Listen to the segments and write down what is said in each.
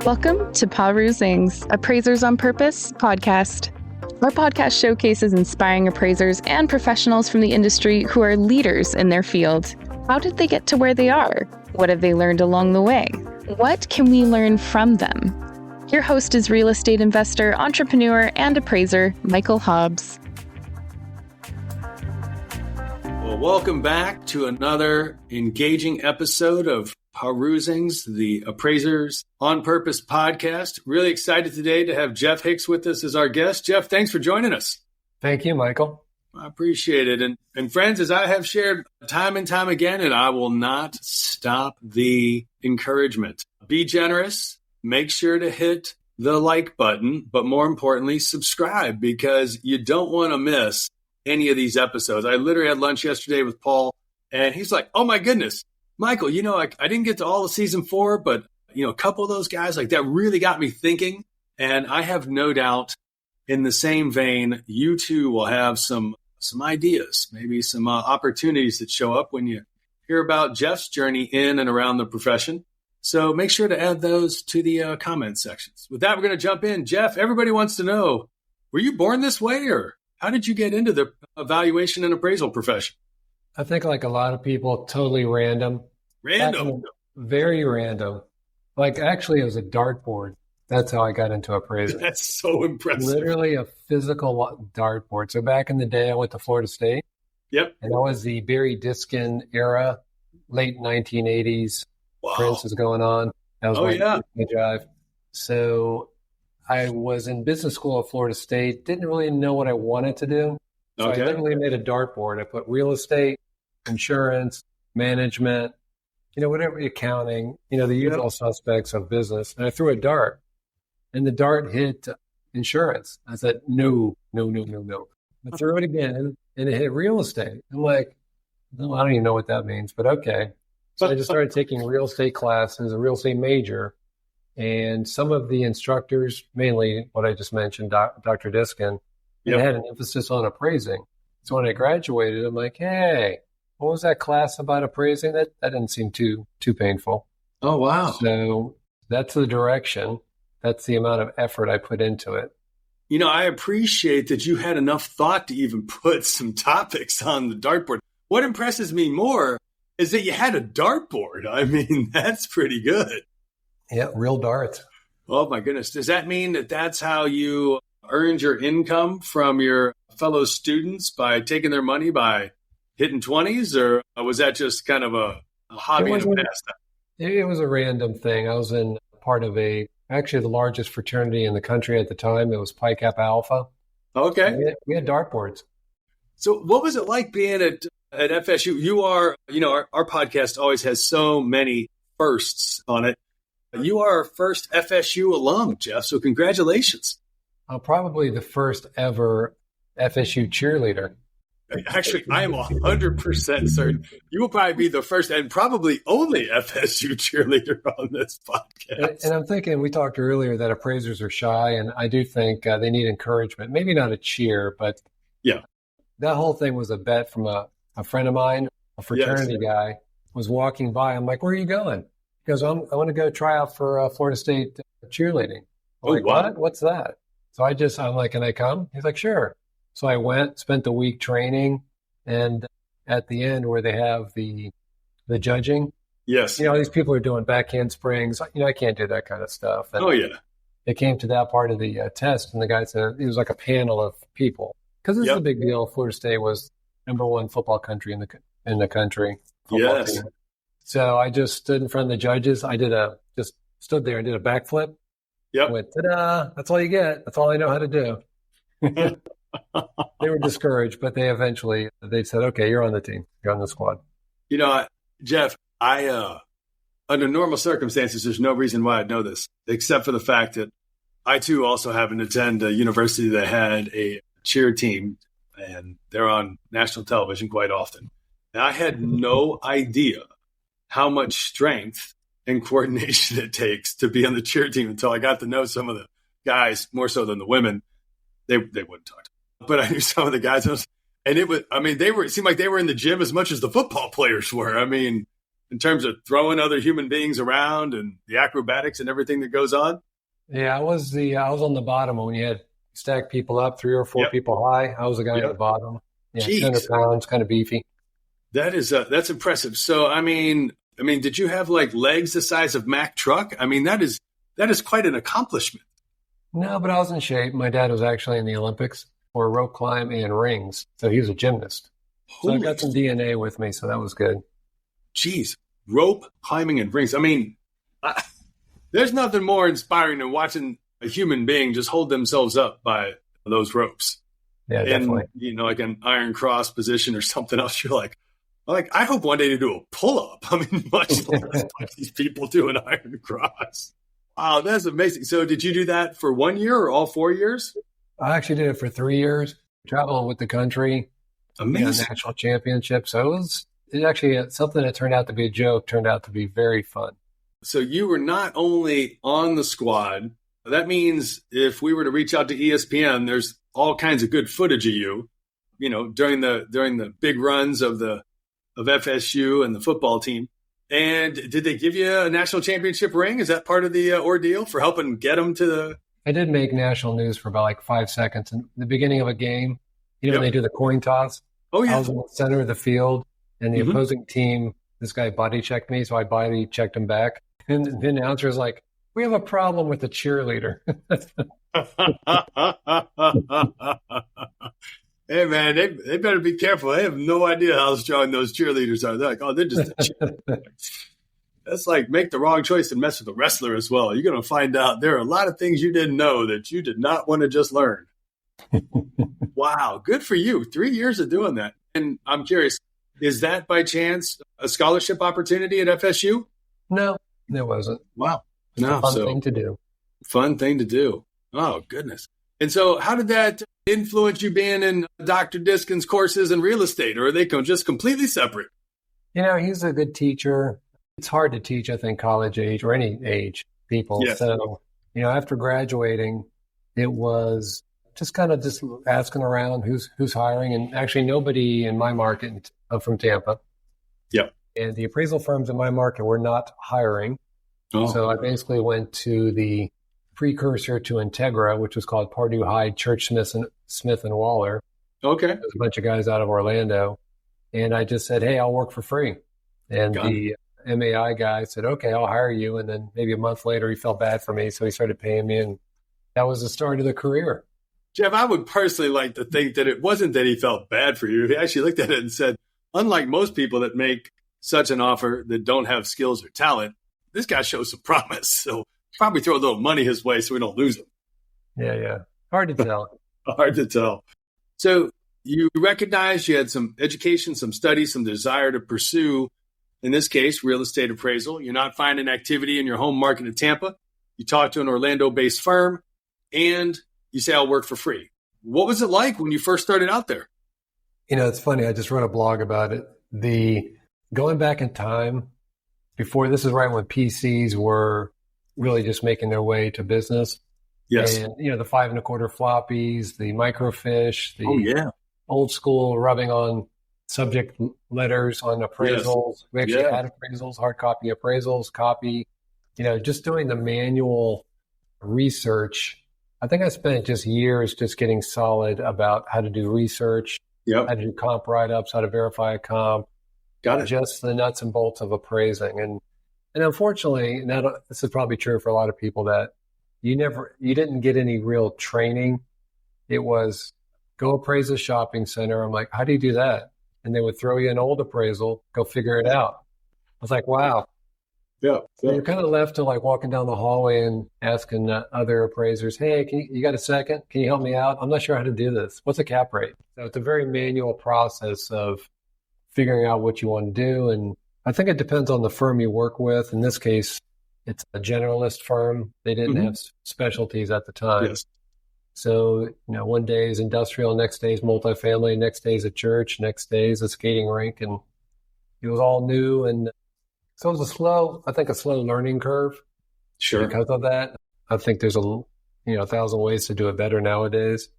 Welcome to Perusing's Appraisers on Purpose podcast. Our podcast showcases inspiring appraisers and professionals from the industry who are leaders in their field. How did they get to where they are? What have they learned along the way? What can we learn from them? Your host is real estate investor, entrepreneur, and appraiser, Michael Hobbs. Well, welcome back to another engaging episode of Perusing's, the Appraisers on Purpose podcast. Really excited today to have Jeff Hicks with us as our guest. Jeff, thanks for joining us. Thank you, Michael. I appreciate it. And friends, as I have shared time and time again, and I will not stop the encouragement. Be generous. Make sure to hit the like button, but more importantly, subscribe, because you don't want to miss any of these episodes. I literally had lunch yesterday with Paul, and he's like, oh my goodness, Michael, I didn't get to all of season 4, but a couple of those guys like that really got me thinking. And I have no doubt in the same vein, you too will have some ideas, maybe some opportunities that show up when you hear about Jeff's journey in and around the profession. So make sure to add those to the comment sections. With that, we're going to jump in. Jeff, everybody wants to know, were you born this way, or how did you get into the valuation and appraisal profession? I think like a lot of people, totally random. Random? Very random. Like actually it was a dartboard. That's how I got into appraising. That's so impressive. Literally a physical dartboard. So back in the day, I went to Florida State. Yep. And that was the Barry Diskin era, late 1980s. Wow. Prince was going on. That was my drive. So I was in business school at Florida State. Didn't really know what I wanted to do. So I literally made a dartboard. I put real estate, insurance, management, whatever, accounting, the usual suspects of business. And I threw a dart, and the dart hit insurance. I said, no. I threw it again, and it hit real estate. I'm like, no, I don't even know what that means, but okay. So I just started taking real estate classes, a real estate major, and some of the instructors, mainly what I just mentioned, Dr. Diskin, had an emphasis on appraising. So when I graduated, I'm like, hey, what was that class about appraising? That didn't seem too painful. Oh, wow. So that's the direction. That's the amount of effort I put into it. I appreciate that you had enough thought to even put some topics on the dartboard. What impresses me more is that you had a dartboard. I mean, that's pretty good. Yeah, real darts. Oh, my goodness. Does that mean that that's how you earned your income from your fellow students, by taking their money by hitting 20s, or was that just kind of a hobby and a pastime? It was a random thing. I was in part of actually the largest fraternity in the country at the time. It was Pi Kappa Alpha. Okay. We had dartboards. So what was it like being at FSU? You are, our podcast always has so many firsts on it. You are our first FSU alum, Jeff, so congratulations. Probably the first ever FSU cheerleader. Actually, I am 100% certain you will probably be the first and probably only FSU cheerleader on this podcast. And I'm thinking, we talked earlier that appraisers are shy, and I do think they need encouragement. Maybe not a cheer, but that whole thing was a bet from a friend of mine, a fraternity guy, was walking by. I'm like, where are you going? He goes, I want to go try out for Florida State cheerleading. I'm like, wow. What? What's that? So I'm like, can I come? He's like, sure. So I went, spent the week training, and at the end where they have the judging, yes, these people are doing backhand springs. I can't do that kind of stuff. And it came to that part of the test, and the guy said it was like a panel of people, because this is a big deal. Florida State was #1 football country in the country. Yes. Team. So I just stood in front of the judges. I just stood there and did a backflip. Yep. Went, ta-da! That's all you get. That's all I know how to do. They were discouraged, but they said, okay, you're on the team. You're on the squad. Jeff, I under normal circumstances, there's no reason why I'd know this, except for the fact that I, too, also happen to attend a university that had a cheer team, and they're on national television quite often. And I had no idea how much strength and coordination it takes to be on the cheer team until I got to know some of the guys, more so than the women. They wouldn't talk to me. But I knew some of the guys, and it seemed like they were in the gym as much as the football players were. I mean, in terms of throwing other human beings around and the acrobatics and everything that goes on? Yeah, I was on the bottom when you had stacked people up 3 or 4 people high. I was the guy at the bottom. Yeah, 200 pounds, kind of beefy. That's impressive. So, I mean, did you have like legs the size of Mack truck? I mean, that is quite an accomplishment. No, but I was in shape. My dad was actually in the Olympics for rope climb and rings. So he was a gymnast. So I got some DNA with me. So that was good. Geez, rope climbing and rings. I mean, there's nothing more inspiring than watching a human being just hold themselves up by those ropes. Yeah, definitely. And, like an iron cross position or something else. You're like, I hope one day to do a pull-up. I mean, much less watch these people do an iron cross. Wow, that's amazing. So did you do that for 1 year or all 4 years? I actually did it for 3 years, traveling with the country. Amazing. National championship. So it actually something that turned out to be a joke, turned out to be very fun. So you were not only on the squad, that means if we were to reach out to ESPN, there's all kinds of good footage of you, during the big runs of FSU and the football team. And did they give you a national championship ring? Is that part of the ordeal for helping get them to the? I did make national news for about like 5 seconds in the beginning of a game. When they do the coin toss. Oh yeah. I was in the center of the field, and the opposing team, this guy body checked me, so I body checked him back. And the announcer was like, "We have a problem with the cheerleader." Hey, man, they better be careful. They have no idea how strong those cheerleaders are. They're like, oh, they're just a cheerleader. That's like make the wrong choice and mess with a wrestler as well. You're going to find out there are a lot of things you didn't know that you did not want to just learn. Wow, good for you. 3 years of doing that. And I'm curious, is that by chance a scholarship opportunity at FSU? No, there wasn't. Wow. No, fun thing to do. Fun thing to do. Oh, goodness. And so how did that influence you being in Dr. Diskin's courses in real estate, or are they just completely separate? He's a good teacher. It's hard to teach, I think, college age or any age people. Yes. So, after graduating, it was just kind of just asking around who's hiring. And actually nobody in my market, I'm from Tampa. Yep. And the appraisal firms in my market were not hiring. Oh. So I basically went to the precursor to Integra, which was called Pardue Hyde, Church Smith and Waller. Okay. There's a bunch of guys out of Orlando. And I just said, hey, I'll work for free. And the MAI guy said, okay, I'll hire you. And then maybe a month later, he felt bad for me. So he started paying me. And that was the start of the career. Jeff, I would personally like to think that it wasn't that he felt bad for you. He actually looked at it and said, unlike most people that make such an offer that don't have skills or talent, this guy shows some promise. So probably throw a little money his way so we don't lose him. Yeah. Hard to tell. Hard to tell. So you recognized you had some education, some study, some desire to pursue, in this case, real estate appraisal. You're not finding activity in your home market of Tampa. You talked to an Orlando-based firm, and you say, I'll work for free. What was it like when you first started out there? It's funny. I just wrote a blog about it. Going back in time, before, this is right when PCs were really just making their way to business. Yes. And, the 5 1/4 floppies, the microfiche, the old school rubbing on subject letters on appraisals. Yes. We actually had appraisals, hard copy appraisals, copy, just doing the manual research. I think I spent just years just getting solid about how to do research, how to do comp write-ups, how to verify a comp. Got it. Just the nuts and bolts of appraising. And unfortunately, this is probably true for a lot of people, that you didn't get any real training. It was go appraise a shopping center. I'm like, how do you do that? And they would throw you an old appraisal, go figure it out. I was like, wow. Yeah. So you're kind of left to like walking down the hallway and asking other appraisers, hey, you got a second? Can you help me out? I'm not sure how to do this. What's a cap rate? So it's a very manual process of figuring out what you want to do. And I think it depends on the firm you work with. In this case, it's a generalist firm. They didn't have specialties at the time. Yes. So, one day is industrial, next day is multifamily, next day is a church, next day is a skating rink. And it was all new. And so it was a slow learning curve. Sure. Because of that. I think there's 1,000 ways to do it better nowadays.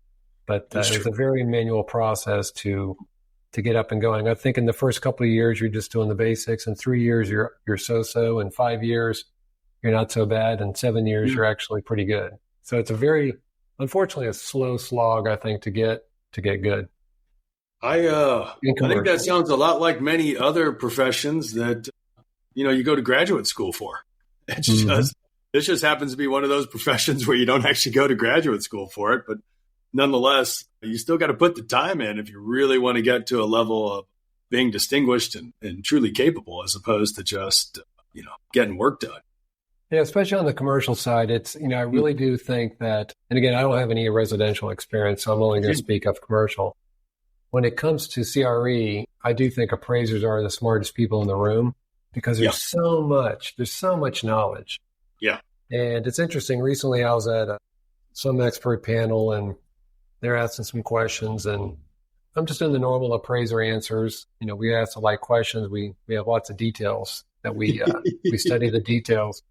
But it's a very manual process to to get up and going. I think in the first couple of years, you're just doing the basics. In 3 years, you're so-so. In 5 years, you're not so bad. In 7 years, you're actually pretty good. So it's unfortunately, a slow slog, I think, to get good. I think that sounds a lot like many other professions that, you go to graduate school for. This just happens to be one of those professions where you don't actually go to graduate school for it. But nonetheless, you still got to put the time in if you really want to get to a level of being distinguished and truly capable, as opposed to just, getting work done. Yeah, especially on the commercial side, it's, I really do think that, and again, I don't have any residential experience, so I'm only going to speak of commercial. When it comes to CRE, I do think appraisers are the smartest people in the room because there's so much knowledge. Yeah. And it's interesting. Recently, I was at some expert panel and they're asking some questions and I'm just doing the normal appraiser answers. We ask the like questions. We have lots of details that we study the details.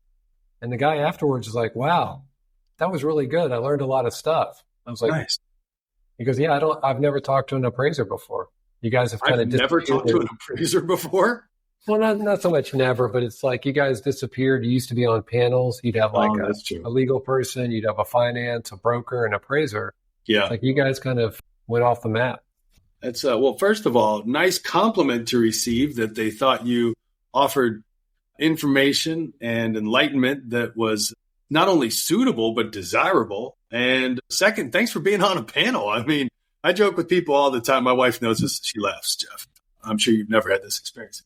And the guy afterwards is like, wow, that was really good. I learned a lot of stuff. I was like, nice. He goes, yeah, I've never talked to an appraiser before. You guys have kind of never talked to an appraiser before? Well, not so much never, but it's like you guys disappeared. You used to be on panels. You'd have like a legal person, you'd have a finance, a broker, an appraiser. Yeah. It's like you guys kind of went off the map. That's well, first of all, nice compliment to receive that they thought you offered information and enlightenment that was not only suitable, but desirable. And second, thanks for being on a panel. I mean, I joke with people all the time. My wife knows this. She laughs, Jeff. I'm sure you've never had this experience.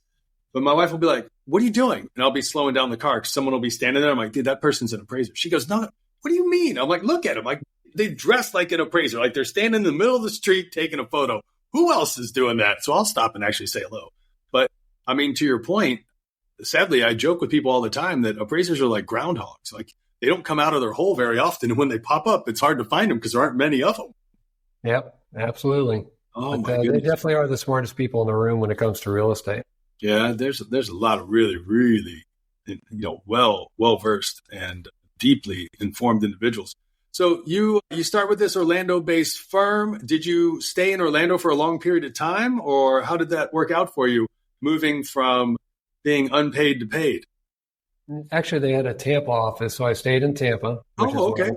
But my wife will be like, what are you doing? And I'll be slowing down the car because someone will be standing there. I'm like, dude, that person's an appraiser. She goes, no, what do you mean? I'm like, look at them. Like, they dress like an appraiser. Like they're standing in the middle of the street taking a photo. Who else is doing that? So I'll stop and actually say hello. But I mean, to your point, sadly, I joke with people all the time that appraisers are like groundhogs. Like they don't come out of their hole very often. And when they pop up, it's hard to find them because there aren't many of them. Yep, absolutely. Oh, but, they definitely are the smartest people in the room when it comes to real estate. Yeah, there's a lot of really, really, well-versed and deeply informed individuals. So you start with this Orlando-based firm. Did you stay in Orlando for a long period of time, or how did that work out for you, moving from being unpaid to paid? Actually, they had a Tampa office, so I stayed in Tampa. Oh, okay.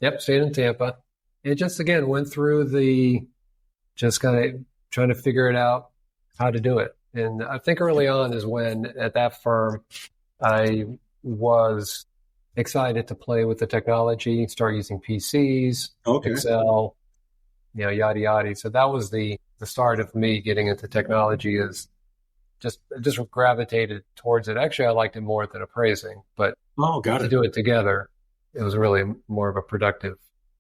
Yep, stayed in Tampa. It just, again, went through just kind of trying to figure it out, how to do it. And I think early on is when, at that firm, I was excited to play with the technology, start using PCs, Excel, yada, yada. So that was the start of me getting into technology, is just gravitated towards it. Actually, I liked it more than appraising, but to do it together, it was really more of a productive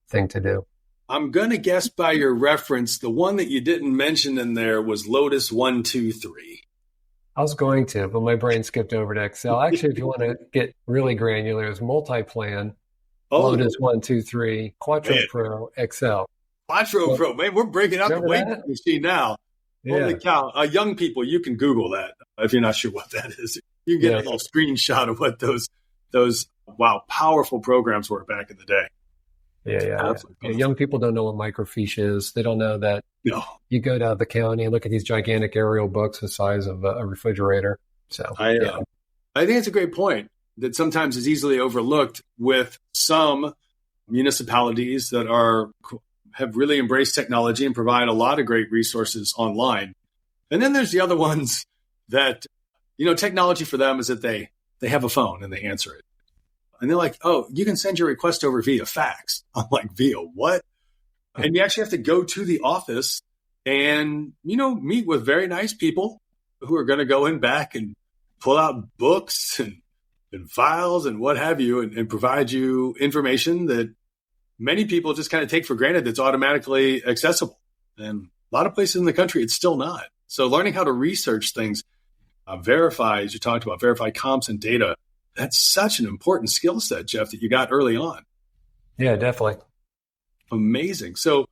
thing to do. I'm going to guess by your reference, the one that you didn't mention in there was Lotus 123. I was going to, but my brain skipped over to Excel. Actually, if you want to get really granular, it's Multiplan, Lotus 123, Quattro Pro, Excel. Quattro Pro, man, we're breaking out the weight machine now. Yeah. Holy cow. Young people, you can Google that if you're not sure what that is. You can get a little screenshot of what those powerful programs were back in the day. Yeah. Young people don't know what microfiche is. They don't know that you go to the county and look at these gigantic aerial books the size of a refrigerator. So I think it's a great point that sometimes is easily overlooked with some municipalities that have really embraced technology and provide a lot of great resources online. And then there's the other ones that, technology for them is that they have a phone and they answer it. And they're like, oh, you can send your request over via fax. I'm like, via what? And you actually have to go to the office and, meet with very nice people who are going to go in back and pull out books and files and what have you and provide you information that many people just kind of take for granted that's automatically accessible. And a lot of places in the country, it's still not. So learning how to research things, verify, as you talked about, verify comps and data, that's such an important skill set, Jeff, that you got early on. Yeah, definitely. Amazing. So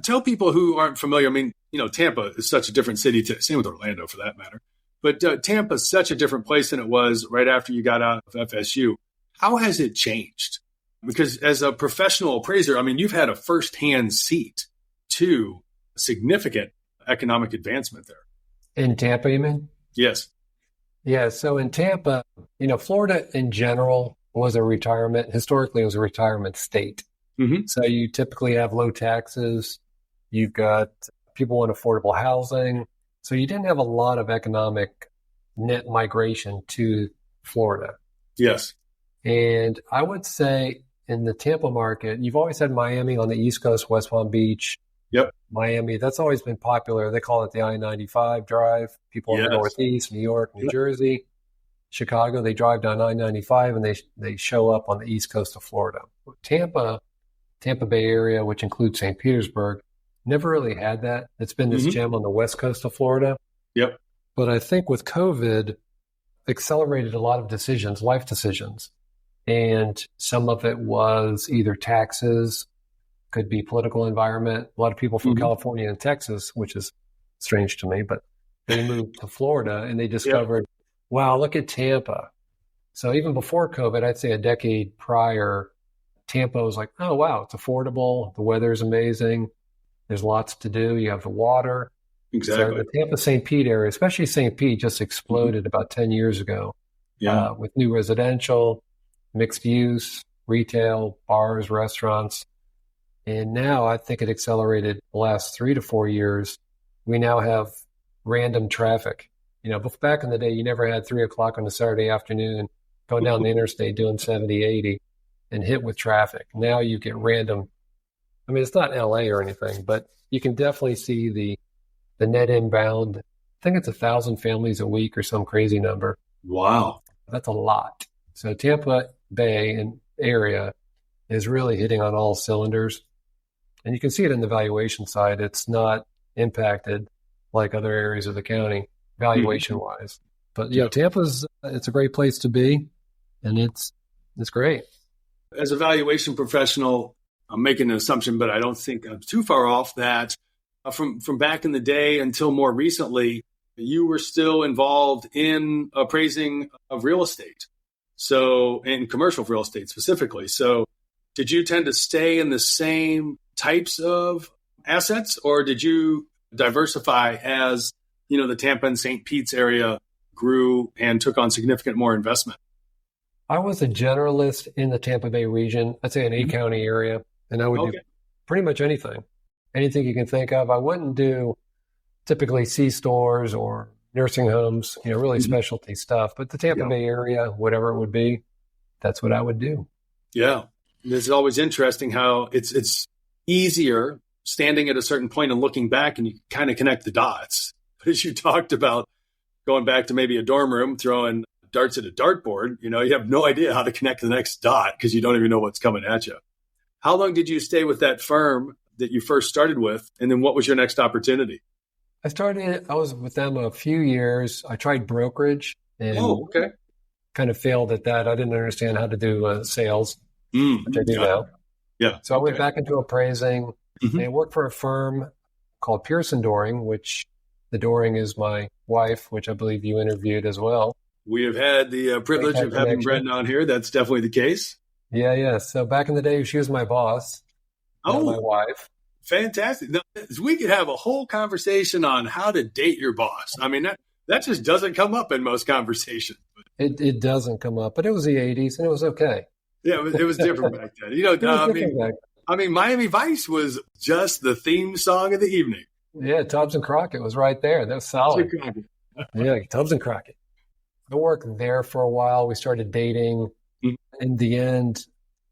tell people who aren't familiar, I mean, Tampa is such a different city, same with Orlando for that matter. But Tampa is such a different place than it was right after you got out of FSU. How has it changed? Because as a professional appraiser, I mean, you've had a firsthand seat to significant economic advancement there. In Tampa, you mean? Yes. Yeah. So in Tampa, Florida in general historically it was a retirement state. Mm-hmm. So you typically have low taxes. You've got people want affordable housing. So you didn't have a lot of economic net migration to Florida. Yes. And I would say in the Tampa market, you've always had Miami on the East Coast, West Palm Beach. Yep. Miami, that's always been popular. They call it the I-95 drive. People in the Northeast, New York, New Jersey, Chicago, they drive down I-95 and they show up on the East Coast of Florida. Tampa Bay area, which includes St. Petersburg, never really had that. It's been this gem on the West Coast of Florida. Yep. But I think with COVID, accelerated a lot of decisions, life decisions. And some of it was either taxes, could be political environment. A lot of people from California and Texas, which is strange to me, but they moved to Florida and they discovered, wow, look at Tampa. So even before COVID, I'd say a decade prior, Tampa was like, oh, wow, it's affordable. The weather is amazing. There's lots to do. You have the water. Exactly. So the Tampa St. Pete area, especially St. Pete, just exploded about 10 years ago with new residential, mixed use, retail, bars, restaurants. And now I think it accelerated the last 3 to 4 years. We now have random traffic. Back in the day, you never had 3 o'clock on a Saturday afternoon going down the interstate doing 70, 80 and hit with traffic. Now you get random. I mean, it's not LA or anything, but you can definitely see the net inbound. I think it's 1,000 families a week or some crazy number. Wow. That's a lot. So Tampa Bay and area is really hitting on all cylinders. And you can see it in the valuation side. It's not impacted like other areas of the county valuation-wise. But, Tampa's, it's a great place to be, and it's great. As a valuation professional, I'm making an assumption, but I don't think I'm too far off that from back in the day until more recently, you were still involved in appraising of real estate. So in commercial real estate specifically. So did you tend to stay in the same types of assets, or did you diversify as, the Tampa and St. Pete's area grew and took on significant more investment? I was a generalist in the Tampa Bay region. I'd say an 8-county area, and I would do pretty much anything you can think of. I wouldn't do typically C-stores or nursing homes, really specialty stuff. But the Tampa Bay area, whatever it would be, that's what I would do. Yeah. It's always interesting how it's easier standing at a certain point and looking back and you kind of connect the dots. But as you talked about going back to maybe a dorm room, throwing darts at a dartboard, you have no idea how to connect the next dot because you don't even know what's coming at you. How long did you stay with that firm that you first started with? And then what was your next opportunity? I was with them a few years. I tried brokerage and kind of failed at that. I didn't understand how to do sales, which I do now. Yeah. So I went back into appraising and I worked for a firm called Pearson Doring, which the Doring is my wife, which I believe you interviewed as well. We have had the privilege of having Brendan on here. That's definitely the case. Yeah. So back in the day, she was my boss. My wife. Fantastic. Now, we could have a whole conversation on how to date your boss. I mean, that just doesn't come up in most conversations. It doesn't come up, but it was the 80s and it was okay. Yeah, it was different back then. I mean, Miami Vice was just the theme song of the evening. Yeah, Tubbs and Crockett was right there. That was solid. Tubbs and Crockett. I worked there for a while. We started dating. In the end,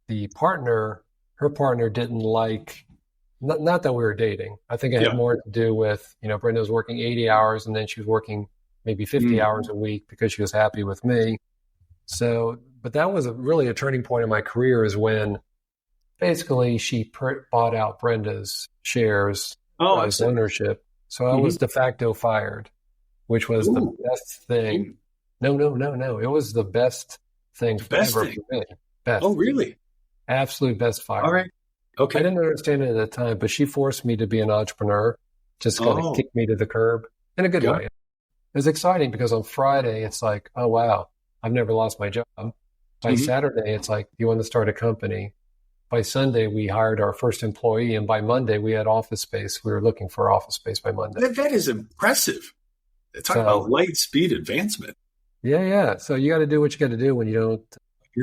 her partner didn't like, not that we were dating. I think it had more to do with, Brenda was working 80 hours and then she was working maybe 50 hours a week because she was happy with me. So, but that was really a turning point in my career is when basically she bought out Brenda's shares as ownership. So I was de facto fired, which was the best thing. No. It was the best thing ever for me. Best. Oh, really? Absolute best fire. All right. Okay. I didn't understand it at the time, but she forced me to be an entrepreneur, just kind of kicked me to the curb in a good way. It was exciting because on Friday, it's like, oh, wow, I've never lost my job. By Saturday, it's like, you want to start a company. by Sunday, we hired our first employee, and by Monday, we had office space. We were looking for office space by Monday. That is impressive. Talk about light speed advancement. Yeah. So you got to do what you got to do when you don't.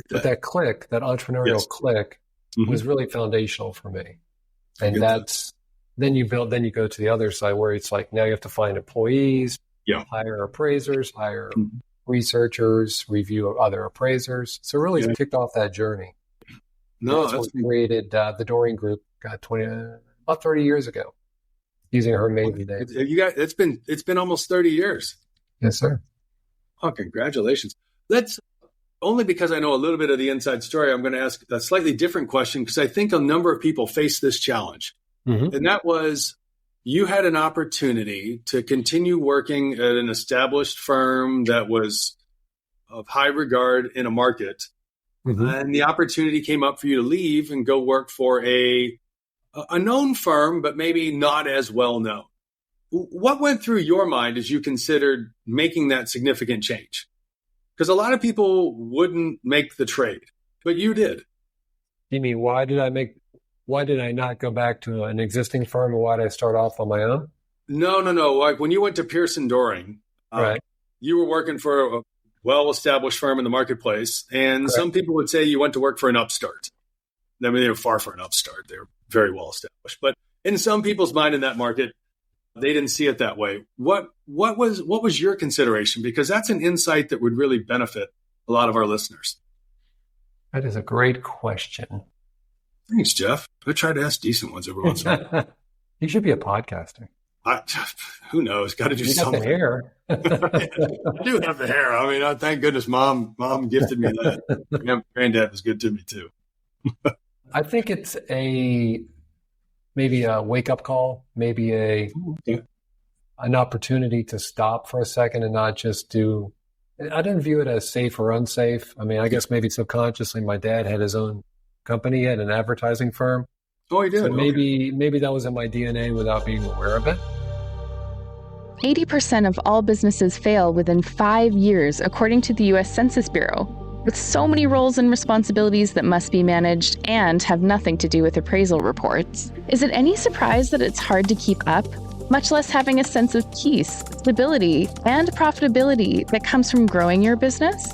But that click, that entrepreneurial click, was really foundational for me. And then you go to the other side where it's like now you have to find employees, hire appraisers, hire researchers, review other appraisers. So really kicked off that journey. That's what we created the Doreen Group about 30 years ago, using her maiden name. It's been almost 30 years. Yes, sir. Oh, congratulations. Only because I know a little bit of the inside story, I'm going to ask a slightly different question because I think a number of people face this challenge. And that was, you had an opportunity to continue working at an established firm that was of high regard in a market. And the opportunity came up for you to leave and go work for a known firm, but maybe not as well known. What went through your mind as you considered making that significant change? Because a lot of people wouldn't make the trade, but you did. You mean, why did I not go back to an existing firm, and why did I start off on my own? No. Like when you went to Pearson Doring, you were working for a well-established firm in the marketplace. And some people would say you went to work for an upstart. I mean, they were far from an upstart. They were very well-established. But in some people's mind in that market, they didn't see it that way. What was your consideration? Because that's an insight that would really benefit a lot of our listeners. That is a great question. Thanks, Jeff. I try to ask decent ones every once in a while. You should be a podcaster. Who knows? Got to do something. You got the hair. I do have the hair. I mean, thank goodness mom gifted me that. Yeah, granddad was good to me too. I think it's maybe a wake-up call, maybe an opportunity to stop for a second and not just do. I didn't view it as safe or unsafe. I mean, I guess maybe subconsciously, my dad had his own company, had an advertising firm. Oh, he did. So maybe that was in my DNA without being aware of it. 80% of all businesses fail within 5 years, according to the U.S. Census Bureau. With so many roles and responsibilities that must be managed and have nothing to do with appraisal reports, is it any surprise that it's hard to keep up, much less having a sense of peace, stability, and profitability that comes from growing your business?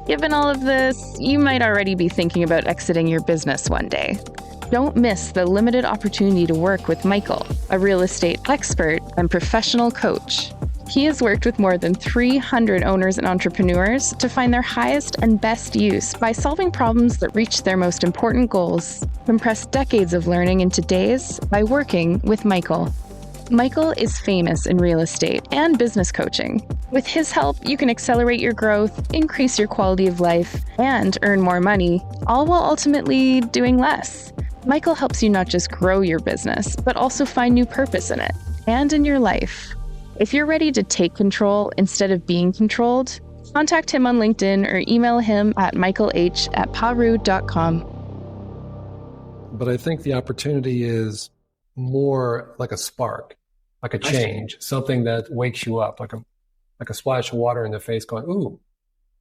Given all of this, you might already be thinking about exiting your business one day. Don't miss the limited opportunity to work with Michael, a real estate expert and professional coach. He has worked with more than 300 owners and entrepreneurs to find their highest and best use by solving problems that reach their most important goals. Compress decades of learning into days by working with Michael. Michael is famous in real estate and business coaching. With his help, you can accelerate your growth, increase your quality of life, and earn more money, all while ultimately doing less. Michael helps you not just grow your business, but also find new purpose in it and in your life. If you're ready to take control instead of being controlled, contact him on LinkedIn or email him at michaelh@paru.com. But I think the opportunity is more like a spark, like a change, something that wakes you up, like a splash of water in the face going, ooh,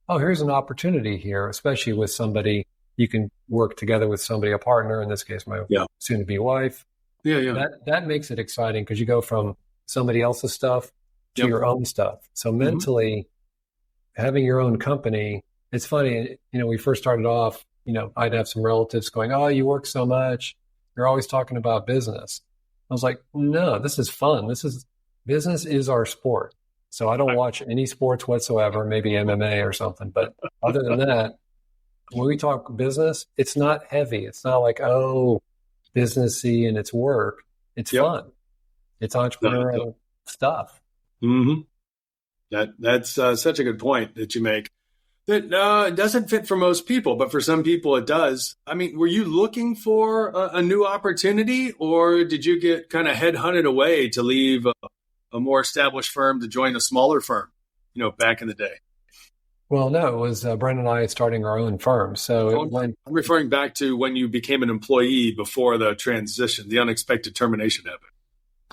oh, here's an opportunity here, especially with somebody. You can work together with somebody, a partner, in this case, my soon-to-be wife. Yeah. That makes it exciting because you go from somebody else's stuff to your own stuff. So mentally, having your own company, it's funny, we first started off, I'd have some relatives going, oh, you work so much. You're always talking about business. I was like, no, this is fun. Business is our sport. So I don't watch any sports whatsoever, maybe MMA or something. But other than that, when we talk business, it's not heavy. It's not like, oh, businessy and it's work. It's fun. It's entrepreneurial stuff. That's such a good point that you make. That it doesn't fit for most people, but for some people it does. I mean, were you looking for a new opportunity, or did you get kind of headhunted away to leave a more established firm to join a smaller firm, back in the day? Well, no, it was Brent and I starting our own firm. So I'm referring back to when you became an employee before the transition, the unexpected termination happened.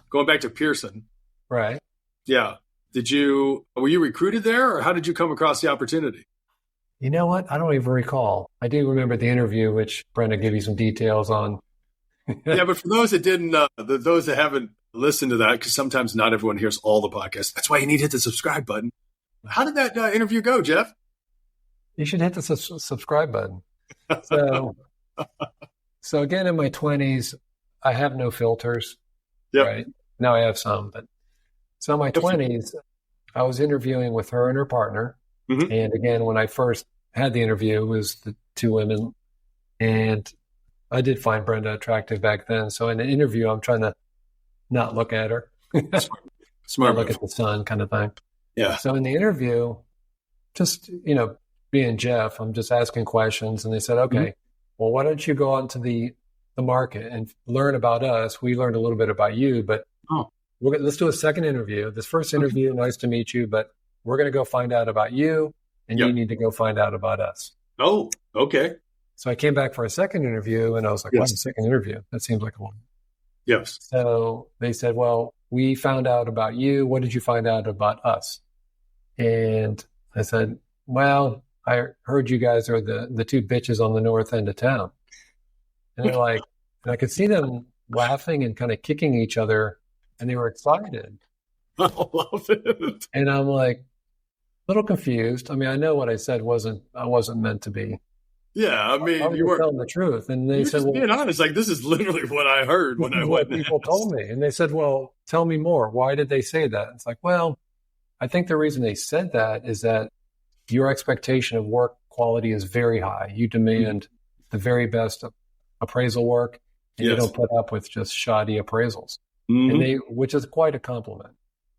Going back to Pearson. Right. Yeah. Were you recruited there, or how did you come across the opportunity? You know what? I don't even recall. I do remember the interview, which Brenda gave you some details on. Yeah, but for those that didn't, those that haven't listened to that, because sometimes not everyone hears all the podcasts. That's why you need to hit the subscribe button. How did that interview go, Jeff? You should hit the subscribe button. So again, in my 20s, I have no filters. Yep. Right now, I have some, but so in my 20s, I was interviewing with her and her partner. Mm-hmm. And again, when I first had the interview, it was the two women, and I did find Brenda attractive back then. So in the interview, I'm trying to not look at her, smart look at the sun, kind of thing. Yeah. So in the interview, just being Jeff, I'm just asking questions, and they said, "Okay, mm-hmm. Well, why don't you go out into the market and learn about us? We learned a little bit about you, but let's do a second interview. This first interview, nice to meet you, but we're going to go find out about you, and you need to go find out about us." Oh, okay. So I came back for a second interview, and I was like, "What's a second interview? That seems like a one." Yes. So they said, "Well, we found out about you. What did you find out about us?" And I said, "Well, I heard you guys are the two bitches on the north end of town." And they're like, and I could see them laughing and kind of kicking each other, and they were excited. I love it. And I'm like, a little confused. I mean, I know what I said I wasn't meant to be. Yeah, I mean, you were telling the truth. And they said, "Well, being honest, like this is literally what I heard when I went." What people told me, and they said, "Well, tell me more. Why did they say that?" It's like, well, I think the reason they said that is that your expectation of work quality is very high. You demand the very best appraisal work, and you don't put up with just shoddy appraisals, and which is quite a compliment.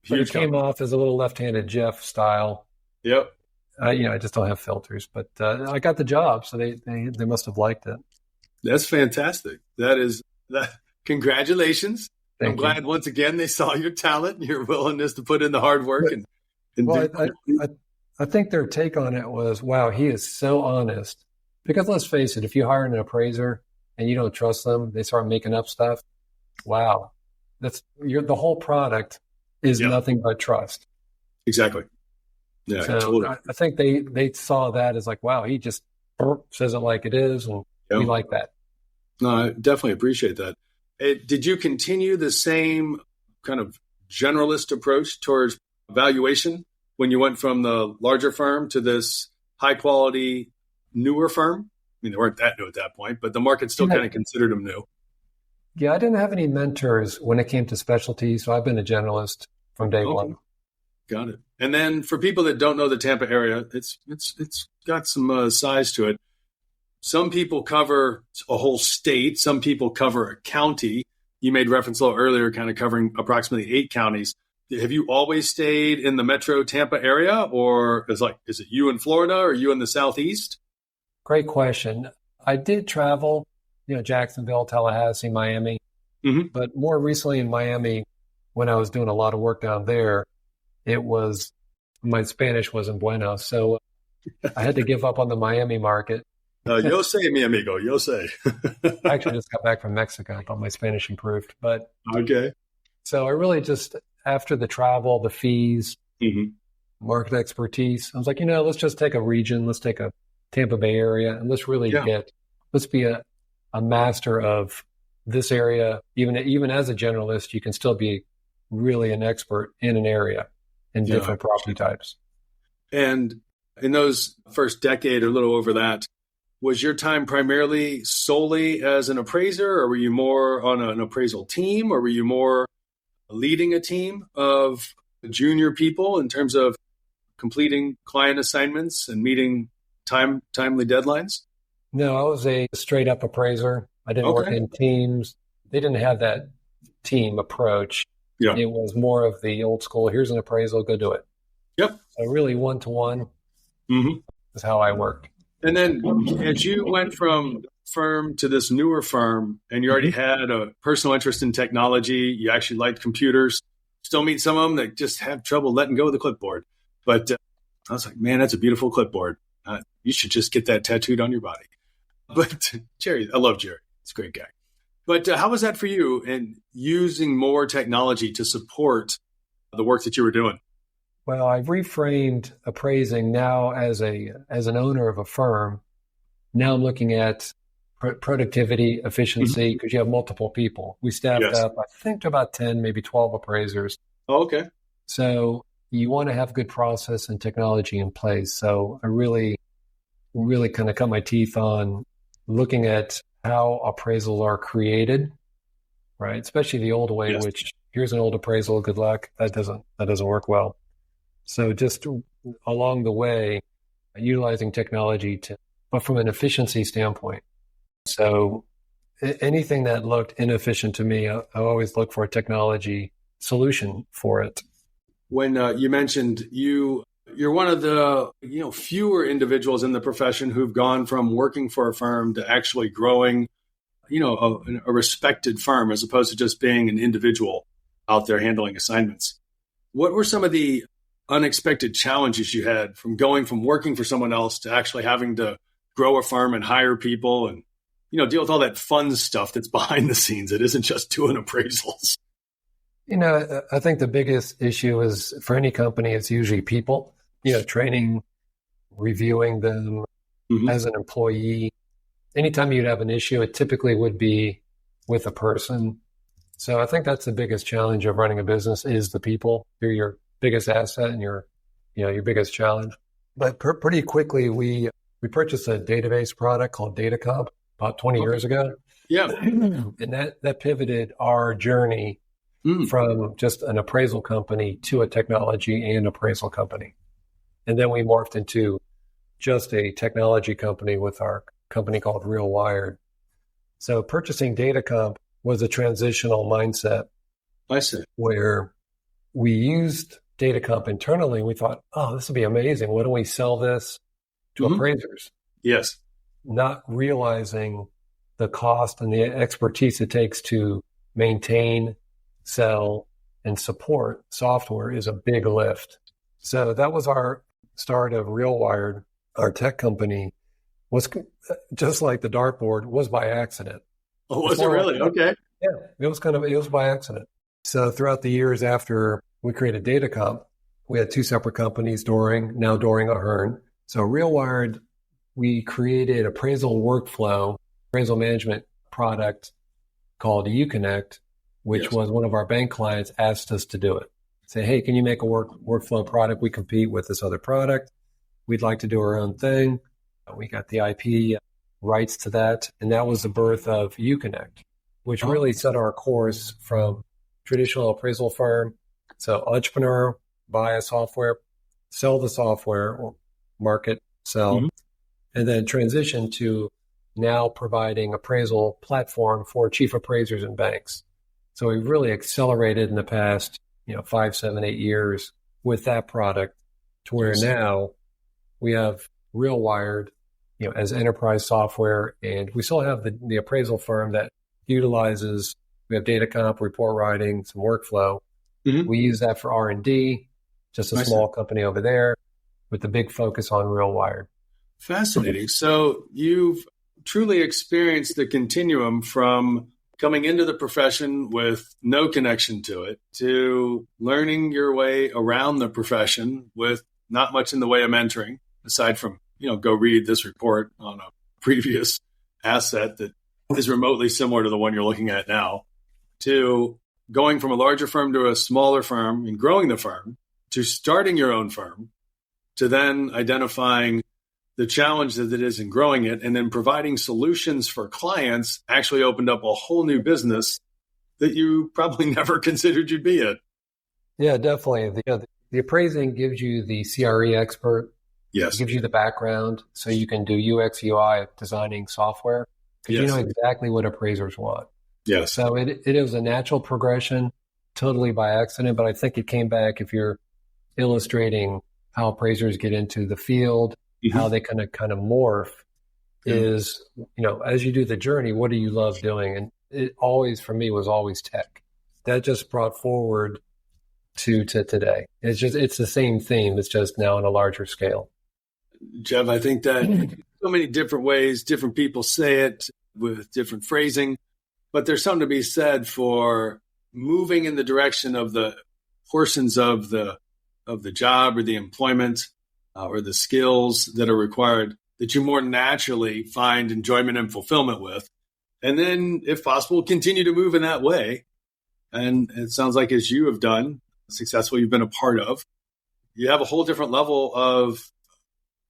But it came off as a little left-handed Jeff style. Yep. I just don't have filters, but I got the job, so they must have liked it. That's fantastic. That. Congratulations. I'm glad once again they saw your talent and your willingness to put in the hard work. I think their take on it was, wow, he is so honest. Because let's face it, if you hire an appraiser and you don't trust them, they start making up stuff. Wow, the whole product is nothing but trust. Exactly. Yeah, so totally. I think they saw that as like, wow, he just says it like it is, and we like that. No, I definitely appreciate that. Did you continue the same kind of generalist approach towards valuation when you went from the larger firm to this high quality, newer firm? I mean, they weren't that new at that point, but the market still kind of considered them new. Yeah, I didn't have any mentors when it came to specialty, so I've been a generalist from day one. Got it. And then for people that don't know the Tampa area, it's got some size to it. Some people cover a whole state. Some people cover a county. You made reference a little earlier, kind of covering approximately 8 counties. Have you always stayed in the metro Tampa area, or is it you in Florida or you in the Southeast? Great question. I did travel, Jacksonville, Tallahassee, Miami, but more recently in Miami, when I was doing a lot of work down there, my Spanish wasn't bueno, so I had to give up on the Miami market. Yo sé, mi amigo, yo sé. I actually just got back from Mexico. I thought my Spanish improved, but okay. So I really just, after the travel, the fees, market expertise, I was like, let's just take a region. Let's take a Tampa Bay area, and let's really let's be a master of this area. Even as a generalist, you can still be really an expert in an area in different property types. And in those first decade or a little over that, was your time primarily solely as an appraiser, or were you more on an appraisal team, or were you more leading a team of junior people in terms of completing client assignments and meeting timely deadlines? No, I was a straight up appraiser. I didn't work in teams. They didn't have that team approach. Yeah. It was more of the old school, here's an appraisal, go do it. Yep. So really one-to-one is how I worked. And then as you went from firm to this newer firm and you already had a personal interest in technology, you actually liked computers, still meet some of them that just have trouble letting go of the clipboard. But I was like, man, that's a beautiful clipboard. You should just get that tattooed on your body. But Jerry, I love Jerry. He's a great guy. But how was that for you in using more technology to support the work that you were doing? Well, I've reframed appraising now as an owner of a firm. Now I'm looking at productivity, efficiency, because you have multiple people. We staffed up, I think, to about 10, maybe 12 appraisers. Oh, okay. So you want to have good process and technology in place. So I really kind of cut my teeth on looking at how appraisals are created, right? Especially the old way, which here's an old appraisal, good luck. That doesn't work well. So just along the way, utilizing technology but from an efficiency standpoint. So anything that looked inefficient to me, I always look for a technology solution for it. When you mentioned you're one of the fewer individuals in the profession who've gone from working for a firm to actually growing, a respected firm as opposed to just being an individual out there handling assignments. What were some of the unexpected challenges you had from going from working for someone else to actually having to grow a firm and hire people and, deal with all that fun stuff that's behind the scenes? It isn't just doing appraisals. I think the biggest issue is for any company, it's usually people, training, reviewing them as an employee. Anytime you'd have an issue, it typically would be with a person. So I think that's the biggest challenge of running a business is the people. They're your biggest asset and your biggest challenge. But pretty quickly, we purchased a database product called DataComp about 20 years ago. Yeah. And that pivoted our journey from just an appraisal company to a technology and appraisal company. And then we morphed into just a technology company with our company called Real Wired. So purchasing DataComp was a transitional mindset. I see. Where we used DataComp internally. We thought, this would be amazing. Why don't we sell this to appraisers? Yes. Not realizing the cost and the expertise it takes to maintain, sell, and support software is a big lift. So that was our start of Real Wired. Our tech company was just like the dartboard, was by accident. Oh, was it really? Okay. Yeah, it was by accident. So throughout the years after we created DataComp, we had two separate companies, now Doring Ahern. So Real Wired, we created appraisal workflow, appraisal management product called UConnect, which was one of our bank clients asked us to do it. Say, hey, can you make a workflow product? We compete with this other product. We'd like to do our own thing. We got the IP rights to that. And that was the birth of UConnect, which really set our course from traditional appraisal firm. So entrepreneur, buy a software, sell the software, or market, sell, and then transition to now providing appraisal platform for chief appraisers and banks. So we've really accelerated in the past, 5, 7, 8 years with that product to where now we have Real Wired, as enterprise software, and we still have the appraisal firm that utilizes, we have DataComp, report writing, some workflow. We use that for R&D, just a small company over there with the big focus on Real Wired. Fascinating. So you've truly experienced the continuum from coming into the profession with no connection to it to learning your way around the profession with not much in the way of mentoring, aside from, go read this report on a previous asset that is remotely similar to the one you're looking at now, to going from a larger firm to a smaller firm and growing the firm, to starting your own firm, to then identifying the challenge that it is in growing it, and then providing solutions for clients actually opened up a whole new business that you probably never considered you'd be in. Yeah, definitely. The appraising gives you the CRE expert. Yes. It gives you the background so you can do UX, UI, designing software, because you know exactly what appraisers want. Yes. So it is a natural progression, totally by accident, but I think it came back if you're illustrating how appraisers get into the field, how they kind of morph is, as you do the journey, what do you love doing? And it always, for me, was always tech. That just brought forward to today. It's the same theme. It's just now on a larger scale. Jeff, I think that so many different ways, different people say it with different phrasing, but there's something to be said for moving in the direction of the portions of the of the job or the employment or the skills that are required that you more naturally find enjoyment and fulfillment with. And then, if possible, continue to move in that way. And it sounds like, as you have done, successful you've been a part of, you have a whole different level of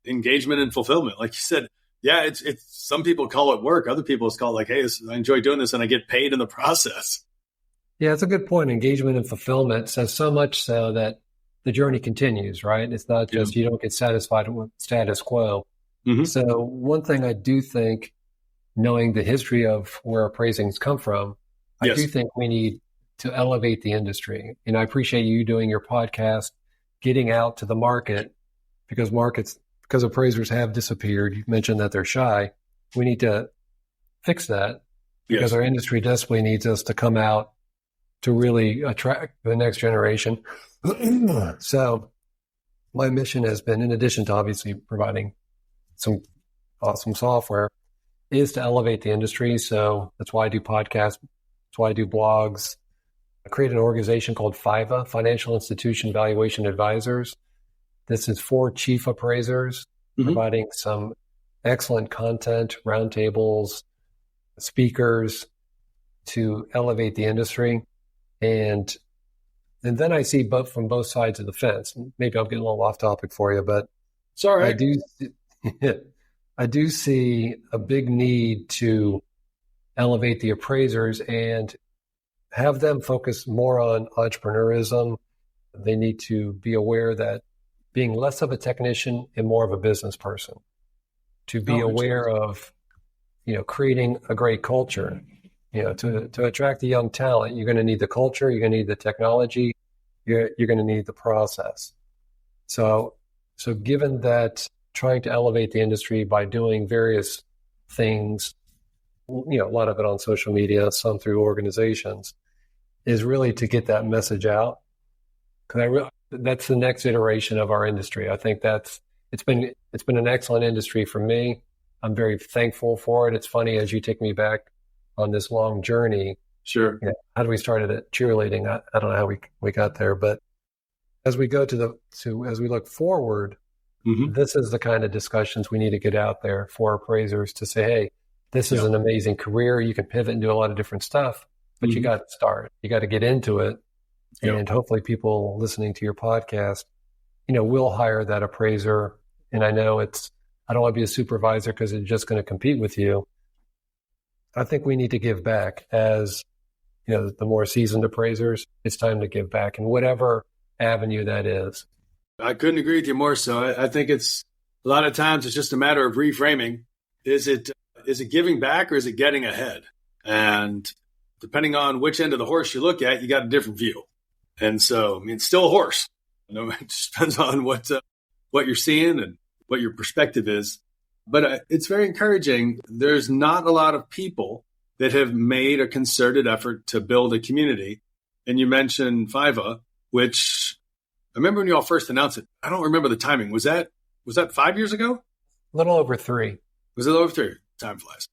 engagement and fulfillment. Like you said, yeah, it's some people call it work. Other people call it like, hey, I enjoy doing this and I get paid in the process. Yeah, it's a good point. Engagement and fulfillment says so much so that the journey continues, right? It's not just you don't get satisfied with status quo. Mm-hmm. So one thing I do think, knowing the history of where appraising's come from, I do think we need to elevate the industry. And I appreciate you doing your podcast, getting out to the market, because appraisers have disappeared. You mentioned that they're shy. We need to fix that because our industry desperately needs us to come out to really attract the next generation. So my mission has been, in addition to obviously providing some awesome software, is to elevate the industry. So that's why I do podcasts. That's why I do blogs. I created an organization called FIVA, Financial Institution Valuation Advisors. This is for chief appraisers, providing some excellent content, roundtables, speakers to elevate the industry. And then I see from both sides of the fence. Maybe I'm getting a little off topic for you, but sorry. I do see a big need to elevate the appraisers and have them focus more on entrepreneurism. They need to be aware that being less of a technician and more of a business person, to be aware of, creating a great culture, to attract the young talent. You're going to need the culture, you're going to need the technology, you're going to need the process. So given that, trying to elevate the industry by doing various things, a lot of it on social media, some through organizations, is really to get that message out. Because that's the next iteration of our industry. I think it's been an excellent industry for me. I'm very thankful for it. It's funny, as you take me back on this long journey. Sure. How do we started at cheerleading? I don't know how we got there, but as we go as we look forward, this is the kind of discussions we need to get out there for appraisers to say, hey, this is an amazing career. You can pivot and do a lot of different stuff, but you got to start. You got to get into it. And hopefully people listening to your podcast, will hire that appraiser. And I know I don't want to be a supervisor because it's just going to compete with you. I think we need to give back as, the more seasoned appraisers. It's time to give back in whatever avenue that is. I couldn't agree with you more so. I think it's a lot of times it's just a matter of reframing. Is it giving back or is it getting ahead? And depending on which end of the horse you look at, you got a different view. And so, it's still a horse. It just depends on what you're seeing and what your perspective is. But it's very encouraging. There's not a lot of people that have made a concerted effort to build a community. And you mentioned FIVA, which I remember when you all first announced it. I don't remember the timing. Was that 5 years ago? A little over 3. Was it over 3? Time flies.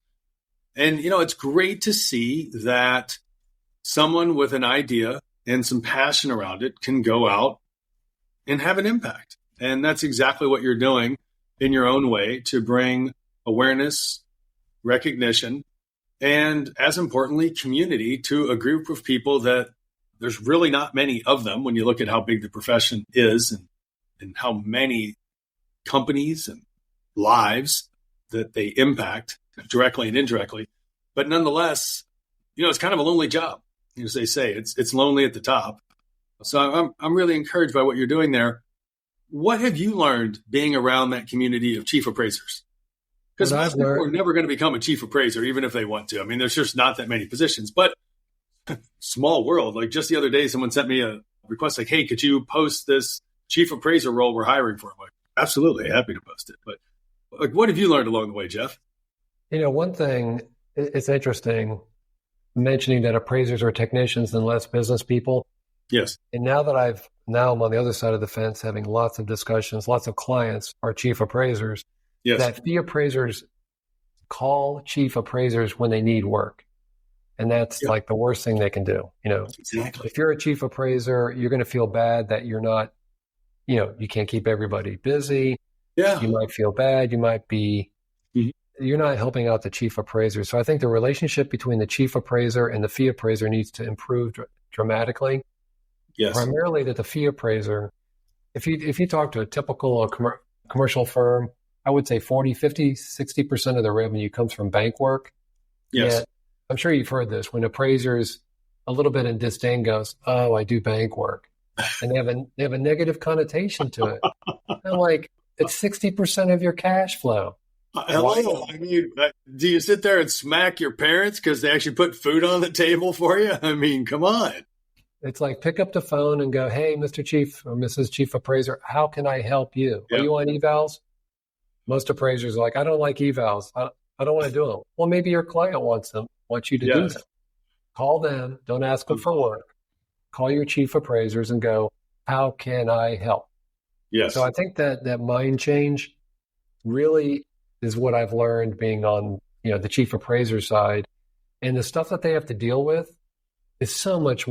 And, it's great to see that someone with an idea and some passion around it can go out and have an impact. And that's exactly what you're doing in your own way to bring awareness, recognition, and as importantly, community to a group of people that there's really not many of them when you look at how big the profession is and how many companies and lives that they impact directly and indirectly. But nonetheless, it's kind of a lonely job. As they say, it's lonely at the top. So I'm really encouraged by what you're doing there. What have you learned being around that community of chief appraisers? Because most people are never going to become a chief appraiser, even if they want to. There's just not that many positions. But small world. Like just the other day, someone sent me a request like, hey, could you post this chief appraiser role we're hiring for? I'm like, absolutely, happy to post it. But what have you learned along the way, Jeff? One thing, it's interesting mentioning that appraisers are technicians and less business people. Yes. And now I'm on the other side of the fence, having lots of discussions, lots of clients are chief appraisers. Yes. That fee appraisers call chief appraisers when they need work. And that's like the worst thing they can do. Exactly. If you're a chief appraiser, you're going to feel bad that you're not you can't keep everybody busy. Yeah. You might feel bad. You might be, you're not helping out the chief appraiser. So I think the relationship between the chief appraiser and the fee appraiser needs to improve dramatically. Yes. Primarily that the fee appraiser, if you talk to a typical commercial firm, I would say 40, 50, 60% of the revenue comes from bank work. Yes. Yet, I'm sure you've heard this when appraisers a little bit in disdain goes, "Oh, I do bank work." And they have a negative connotation to it. I'm like, it's 60% of your cash flow. Hello. I mean, do you sit there and smack your parents because they actually put food on the table for you? I mean, come on. It's like pick up the phone and go, "Hey, Mr. Chief or Mrs. Chief Appraiser, how can I help you? Are you on evals?" Most appraisers are like, "I don't like evals. I don't want to do them." Well, maybe your client wants you to do them. Call them. Don't ask them for work. Call your chief appraisers and go, "How can I help?" Yes. So I think that mind change really is what I've learned being on the chief appraiser side, and the stuff that they have to deal with is so much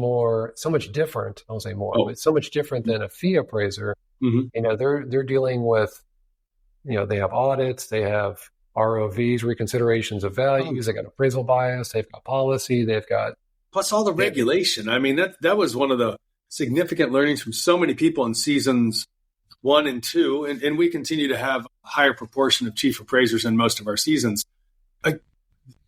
different. I'll say more, but so much different than a fee appraiser. They're dealing with, they have audits, they have ROVs, reconsiderations of values, they got appraisal bias, they've got policy, they've got plus all the regulation. I mean, that was one of the significant learnings from so many people in seasons 1 and 2, and we continue to have a higher proportion of chief appraisers in most of our seasons.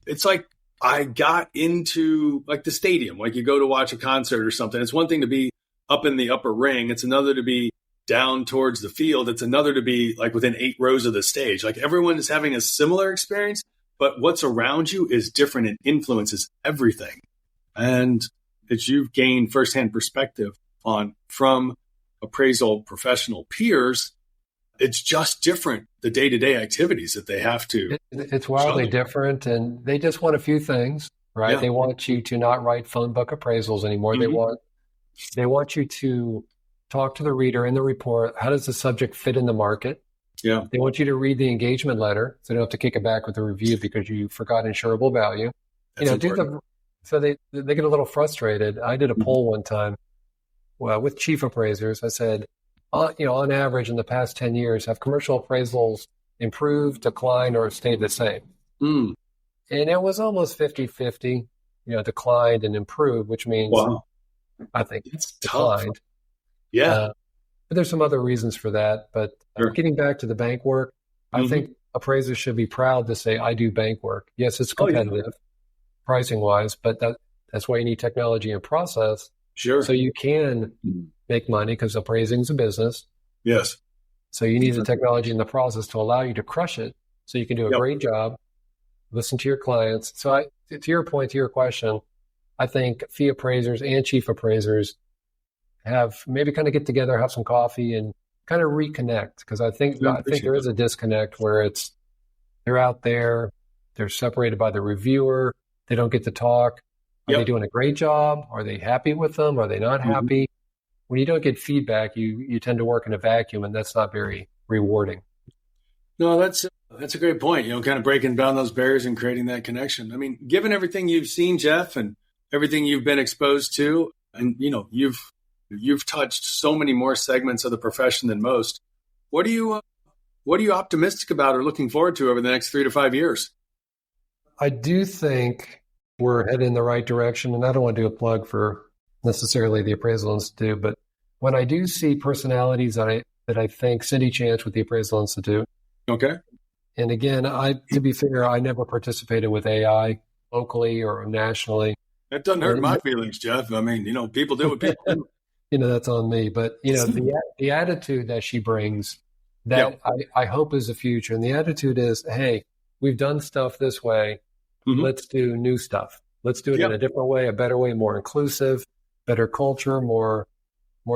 It's like I got into like the stadium, like you go to watch a concert or something. It's one thing to be up in the upper ring. It's another to be down towards the field. It's another to be like within 8 rows of the stage. Like everyone is having a similar experience, but what's around you is different and influences everything. And as you've gained firsthand perspective from appraisal professional peers, it's just different, the day-to-day activities that they have to. It's wildly different, and they just want a few things, right? Yeah. They want you to not write phone book appraisals anymore. They want you to talk to the reader in the report. How does the subject fit in the market? Yeah. They want you to read the engagement letter, so they don't have to kick it back with a review because you forgot insurable value. So they get a little frustrated. I did a poll one time with chief appraisers. I said, on average in the past 10 years, have commercial appraisals improved, declined, or stayed the same? And it was almost 50-50, declined and improved, which means I think it's declined. Tough. Yeah. But there's some other reasons for that. But getting back to the bank work, I think appraisers should be proud to say, I do bank work. Yes, it's competitive pricing wise, but that's why you need technology and process. Sure. So you can make money because appraising is a business. Yes. So you need the technology and the process to allow you to crush it so you can do a great job, listen to your clients. So to your point, to your question, I think fee appraisers and chief appraisers have maybe kind of get together, have some coffee and kind of reconnect. Because I think there is a disconnect where they're out there, they're separated by the reviewer, they don't get to talk. Are they doing a great job? Are they happy with them? Are they not happy? When you don't get feedback, you tend to work in a vacuum, and that's not very rewarding. No, that's a great point. Kind of breaking down those barriers and creating that connection. I mean, given everything you've seen, Jeff, and everything you've been exposed to, and you've touched so many more segments of the profession than most. What are you optimistic about or looking forward to over the next 3 to 5 years? I do think we're headed in the right direction, and I don't want to do a plug for necessarily the Appraisal Institute, but when I do see personalities that I think Cindy Chance with the Appraisal Institute. Okay. And again, to be fair, I never participated with AI locally or nationally. That doesn't hurt my feelings, Jeff. I mean, people do what people do. That's on me. But, the attitude that she brings that I hope is the future. And the attitude is, hey, we've done stuff this way. Let's do new stuff. Let's do it in a different way, a better way, more inclusive, better culture, more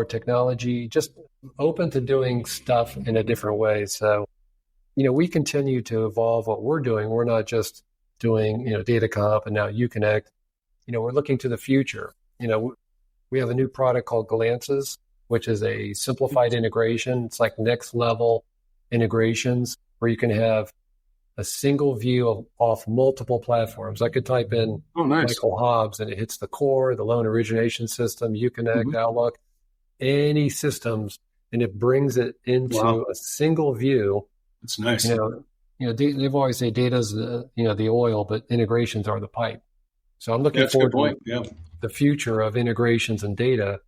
technology, just open to doing stuff in a different way. So, we continue to evolve what we're doing. We're not just doing, data comp and now Uconnect. We're looking to the future. We have a new product called Glances, which is a simplified integration. It's like next level integrations where you can have a single view off multiple platforms. I could type in Michael Hobbs and it hits the core, the loan origination system, Uconnect, Outlook, any systems, and it brings it into a single view. It's nice. They've always say data is the oil, but integrations are the pipe. So I'm looking forward to the future of integrations and data.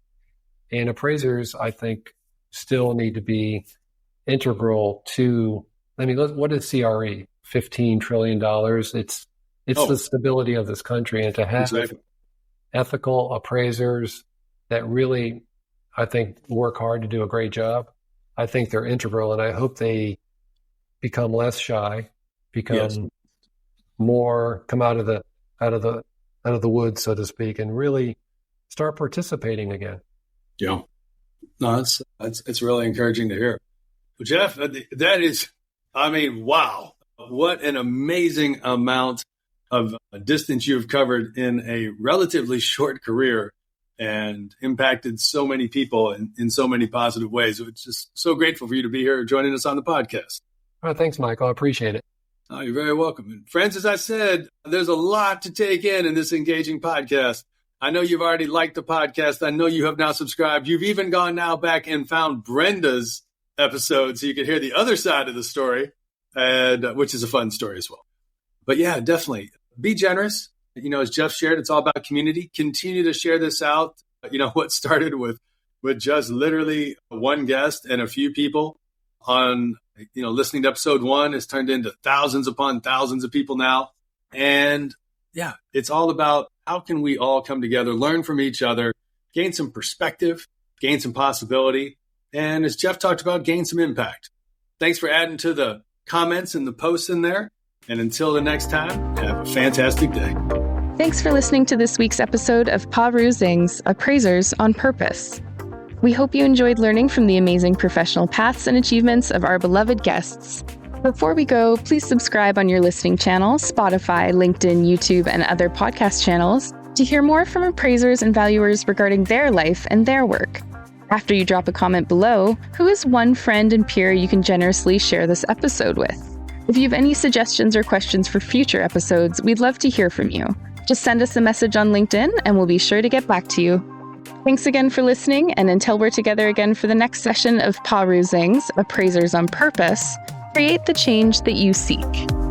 And appraisers, I think, still need to be integral to. I mean, what is CRE? $15 trillion. It's the stability of this country, and to have ethical appraisers that really, I think, work hard to do a great job. I think they're integral, and I hope they become less shy, become more, come out of the woods, so to speak, and really start participating again. Yeah, no, it's really encouraging to hear. Well, Jeff, that is, I mean, wow, what an amazing amount of distance you've covered in a relatively short career, and impacted so many people in so many positive ways. It's just so grateful for you to be here joining us on the podcast. Oh, thanks, Michael. I appreciate it. Oh, you're very welcome. And friends, as I said, there's a lot to take in this engaging podcast. I know you've already liked the podcast. I know you have now subscribed. You've even gone now back and found Brenda's episode so you can hear the other side of the story, and which is a fun story as well. But yeah, definitely be generous. As Jeff shared, it's all about community. Continue to share this out. What started with just literally one guest and a few people on, listening to episode 1 has turned into thousands upon thousands of people now. And yeah, it's all about how can we all come together, learn from each other, gain some perspective, gain some possibility, and as Jeff talked about, gain some impact. Thanks for adding to the comments and the posts in there. And until the next time, have a fantastic day. Thanks for listening to this week's episode of Appraisers, Appraisers on Purpose. We hope you enjoyed learning from the amazing professional paths and achievements of our beloved guests. Before we go, please subscribe on your listening channel, Spotify, LinkedIn, YouTube, and other podcast channels to hear more from appraisers and valuers regarding their life and their work. After you drop a comment below, who is one friend and peer you can generously share this episode with? If you have any suggestions or questions for future episodes, we'd love to hear from you. Just send us a message on LinkedIn and we'll be sure to get back to you. Thanks again for listening, and until we're together again for the next session of Appraisers on Purpose, create the change that you seek.